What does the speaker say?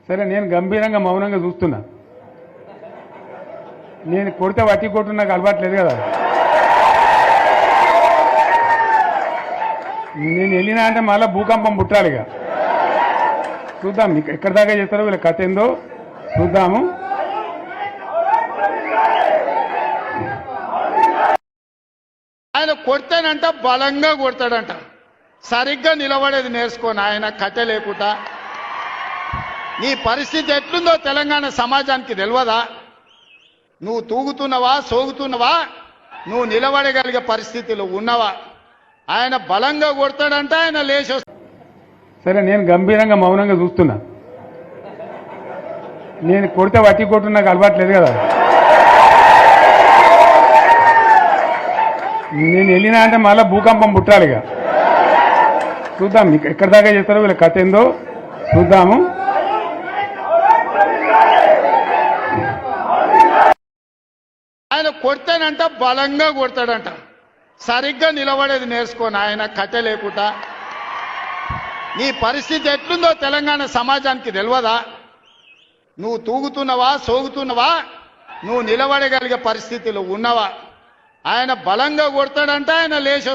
సరే నేను గంభీరంగా మౌనంగా చూస్తున్నా. నేను కొడితే వట్టి కొట్టు నాకు అలవాట్లేదు కదా. నేను వెళ్ళినా అంటే మళ్ళీ భూకంపం పుట్టాలిగా. చూద్దాం ఎక్కడి దాకా చేస్తారో వీళ్ళ కథ ఏందో చూద్దాము. ఆయన కొడతానంట బలంగా కొడతాడంట. సరిగ్గా నిలబడేది నేర్చుకోని ఆయన కట్టె లేకుండా. నీ పరిస్థితి ఎట్లుందో తెలంగాణ సమాజానికి తెలియదా? నువ్వు తూగుతున్నవా సోగుతున్నవా? నువ్వు నిలబడగలిగే పరిస్థితిలో ఉన్నవా? ఆయన బలంగా కొడతాడంట. ఆయన లేచి సరే నేను గంభీరంగా మౌనంగా చూస్తున్నా. నేను కొడితే వట్టి కొట్టు నాకు అలవాట్లేదు కదా. నేను వెళ్ళినా అంటే మళ్ళీ భూకంపం పుట్టాలిగా. చూద్దాం ఎక్కడి దాకా చేస్తారో వీళ్ళ కథ ఏందో చూద్దాము. ఆయన కొడతానంట బలంగా కొడతాడంట. సరిగ్గా నిలబడేది నేర్చుకోని ఆయన కట్టె లేకుండా. నీ పరిస్థితి ఎట్లుందో తెలంగాణ సమాజానికి తెలియదా? నువ్వు తూగుతున్నవా సోగుతున్నవా? నువ్వు నిలబడగలిగే పరిస్థితిలో ఉన్నవా? ఆయన బలంగా కొడతాడంట. ఆయన లేచి